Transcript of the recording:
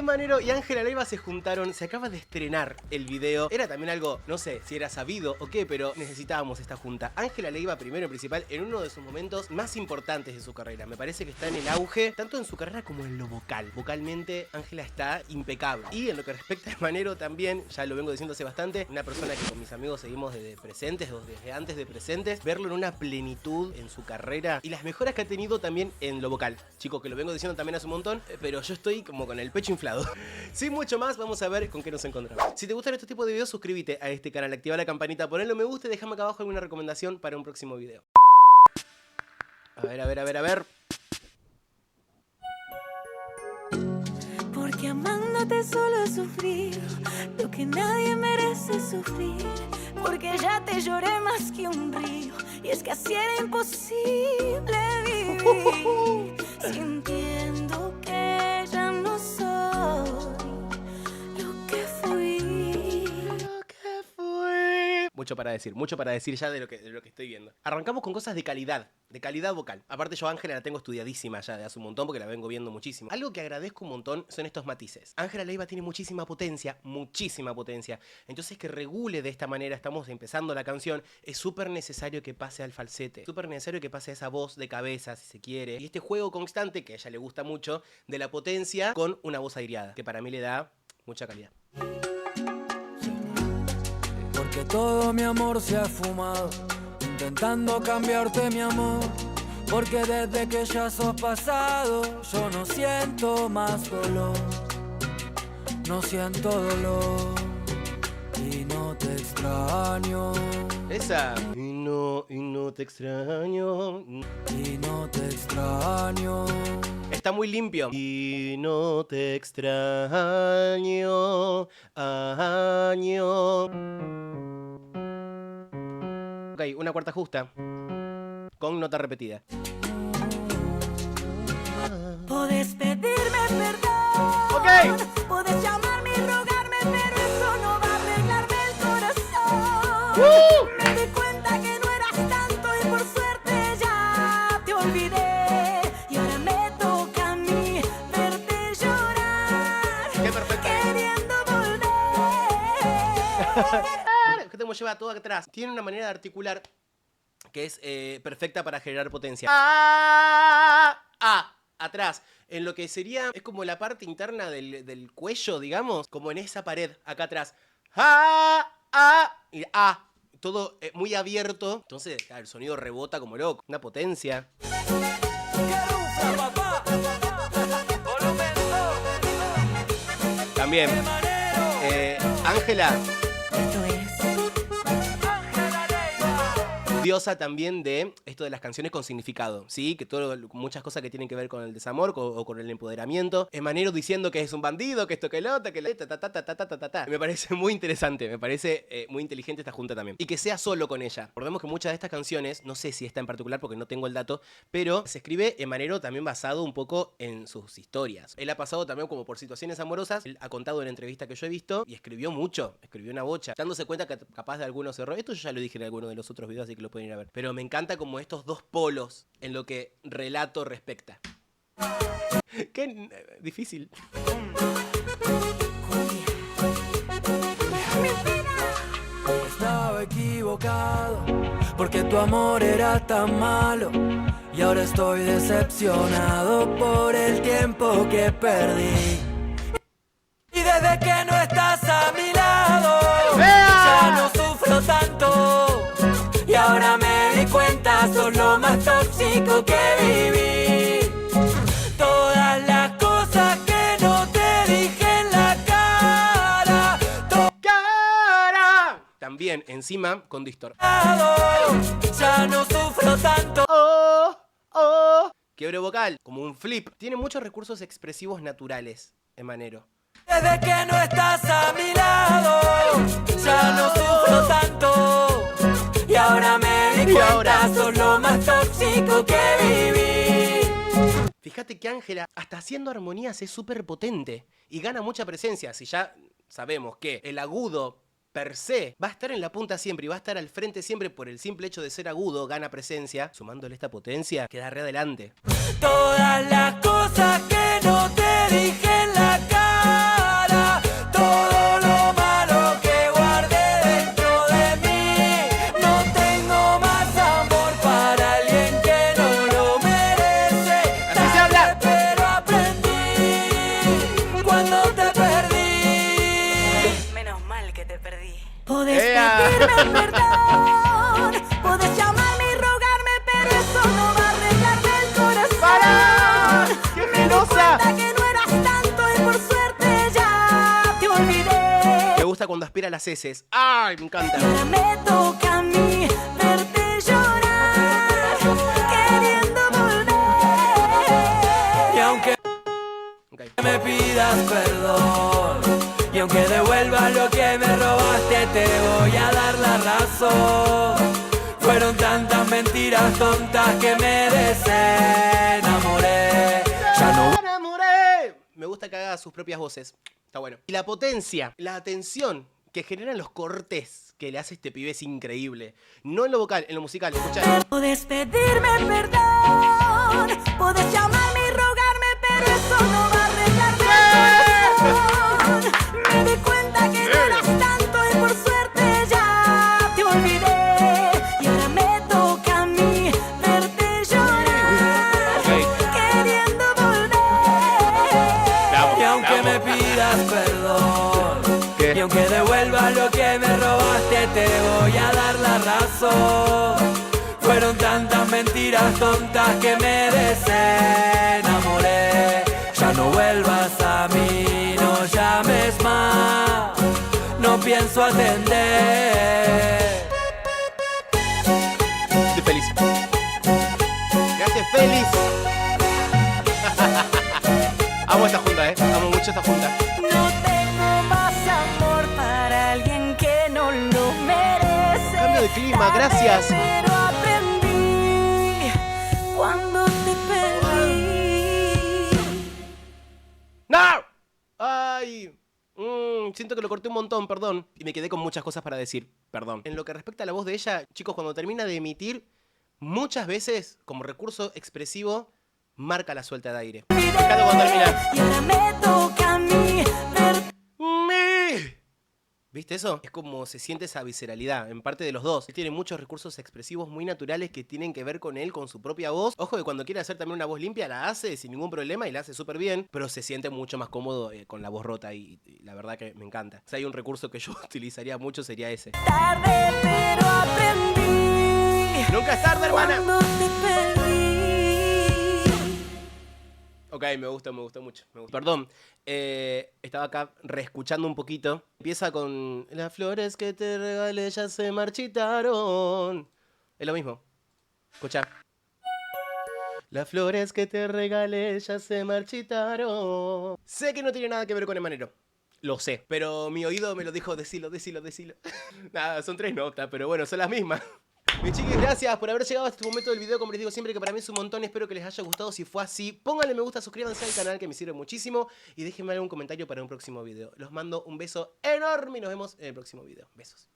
Manero y Ángela Leiva se juntaron, se acaba de estrenar el video. Era también algo, no sé si era sabido o qué, pero necesitábamos esta junta. Ángela Leiva, primero y principal, en uno de sus momentos más importantes de su carrera. Me parece que está en el auge, tanto en su carrera como en lo vocal. Vocalmente, Ángela está impecable. Y en lo que respecta a Manero también, ya lo vengo diciendo hace bastante, una persona que con mis amigos seguimos desde Presentes, o desde antes de Presentes, verlo en una plenitud en su carrera y las mejoras que ha tenido también en lo vocal. Chicos, que lo vengo diciendo también hace un montón, pero yo estoy como con el pecho inflado. Sin mucho más, vamos a ver con qué nos encontramos. Si te gustan este tipo de videos, suscríbete a este canal, activa la campanita, ponle me gusta y déjame acá abajo alguna recomendación para un próximo video. A ver. Porque amándote solo he sufrido lo que nadie merece sufrir. Porque ya te lloré más que un río. Y es que así era imposible vivir sintiendo que ya no soy lo que fui. Mucho para decir ya de lo que estoy viendo. Arrancamos con cosas de calidad vocal. Aparte yo a Ángela la tengo estudiadísima ya de hace un montón porque la vengo viendo muchísimo. Algo que agradezco un montón son estos matices. Ángela Leiva tiene muchísima potencia. Entonces que regule de esta manera, estamos empezando la canción, es súper necesario que pase al falsete. Súper necesario que pase a esa voz de cabeza, si se quiere. Y este juego constante, que a ella le gusta mucho, de la potencia con una voz aireada, que para mí le da mucha calidad. Porque todo mi amor se ha fumado, intentando cambiarte mi amor. Porque desde que ya sos pasado, yo no siento más dolor. No siento dolor y no te extraño. Esa. Y no te extraño. Y no te extraño. Está muy limpio. Y no te extraño. Año. Ok, una cuarta justa. Con nota repetida. Podés pedirme perdón. Ok. Podés llamarme y rogarme, pero eso no va a arreglarme el corazón. Me di cuenta que no eras tanto y por suerte ya te olvidé. Y ahora me toca a mí verte llorar. Qué perfecto. Queriendo volver. Que te lleva todo atrás. Tiene una manera de articular que es perfecta para generar potencia. Atrás. En lo que sería, es como la parte interna del cuello, digamos. Como en esa pared, acá atrás. Y todo muy abierto. Entonces, claro, el sonido rebota como loco. Una potencia. También. Ángela. Esto es Diosa también de esto de las canciones con significado, ¿sí? Que muchas cosas que tienen que ver con el desamor o con el empoderamiento. Manero diciendo que es un bandido, que esto, que lo otro, que la ta. Me parece muy interesante, me parece muy inteligente esta junta también. Y que sea solo con ella. Recordemos que muchas de estas canciones, no sé si esta en particular porque no tengo el dato, pero se escribe Manero también basado un poco en sus historias. Él ha pasado también como por situaciones amorosas, él ha contado en entrevista que yo he visto y escribió mucho, escribió una bocha, dándose cuenta que capaz de algunos errores. Esto yo ya lo dije en alguno de los otros videos, así que lo pueden ir a ver. Pero me encanta como estos dos polos en lo que relato respecta. Qué difícil. Estaba equivocado, porque tu amor era tan malo. Y ahora estoy decepcionado por el tiempo que perdí. Y desde que no estás a mi lado, ya no sufro tanto. Y ahora me di cuenta, sos lo más tóxico que viví. Todas las cosas que no te dije en la cara. También encima con distor. Ya no sufro tanto. Quiebre vocal, como un flip. Tiene muchos recursos expresivos naturales, Manero. Desde que no estás a mi lado, ya no sufro tanto. Y ahora me di cuenta, sos lo más tóxico que viví. Fíjate que Ángela, hasta haciendo armonías, es súper potente y gana mucha presencia. Si ya sabemos que el agudo per se va a estar en la punta siempre y va a estar al frente siempre por el simple hecho de ser agudo, gana presencia, sumándole esta potencia, queda re adelante. Todas las cosas que no te dije en la cara. cuando te perdí. Menos mal que te perdí. Podés pedirme perdón, podés llamarme y rogarme, pero eso no va a arreglarme el corazón. ¡Para! ¡Qué Me di melosa! cuenta que no eras tanto y por suerte ya te olvidé. Me gusta cuando aspira las heces. ¡Ay, me encanta! Y ahora me toca a mí verte llorar, queriendo volver. Y aunque Ok. me pidas perdón, y aunque devuelvas lo que me robaste, te voy a dar la razón. Fueron tantas mentiras tontas que me desenamoré. Ya no ¡Enamoré! Me gusta que haga sus propias voces. Está bueno. Y la potencia, la atención que generan los cortes que le hace este pibe es increíble. No en lo vocal, en lo musical. Escuchá. Podés pedirme perdón, podés llamarme y rogarme, pero eso no va a arreglarme el corazón. Me di cuenta que no eras tanto y por suerte ya te olvidé. Y ahora me toca a mí verte llorar, queriendo volver. Y aunque me pidas perdón, ¿Qué? y aunque devuelvas lo que me robaste, te voy a dar la razón. Fueron tantas mentiras tontas que me desenamoré. Ya no vuelvas a mí, no llames más, no pienso atender. Estoy feliz. Gracias, feliz. Amo esta junta, amo mucho esta junta. No tengo más amor para alguien que no lo merece. Cambio de clima, gracias. Pero aprendí cuando te perdí. ¡No! ¡Ay! Siento que lo corté un montón, perdón. Y me quedé con muchas cosas para decir, perdón. En lo que respecta a la voz de ella, chicos, cuando termina de emitir, muchas veces, como recurso expresivo, marca la suelta de aire. Me encanta cuando termina. Y ahora me toca a mí verte. ¿Viste eso? Es como se siente esa visceralidad, en parte de los dos. Él tiene muchos recursos expresivos muy naturales que tienen que ver con él, con su propia voz. Ojo que cuando quiere hacer también una voz limpia, la hace sin ningún problema y la hace súper bien, pero se siente mucho más cómodo con la voz rota y la verdad que me encanta. Si hay un recurso que yo utilizaría mucho sería ese. Tarde, pero aprendí. ¡Nunca es tarde, hermana! Cuando te perdí. Ok, me gusta mucho. Me gusta. Perdón, estaba acá reescuchando un poquito. Empieza con las flores que te regalé ya se marchitaron. Es lo mismo. Escucha. Las flores que te regalé ya se marchitaron. Sé que no tiene nada que ver con Emanero. Lo sé, pero mi oído me lo dijo, decilo. Nada, son 3 notas, pero bueno, son las mismas. Mis chiquis, gracias por haber llegado a este momento del video. Como les digo siempre, que para mí es un montón. Espero que les haya gustado. Si fue así, pónganle me gusta, suscríbanse al canal, que me sirve muchísimo. Y déjenme algún comentario para un próximo video. Los mando un beso enorme y nos vemos en el próximo video. Besos.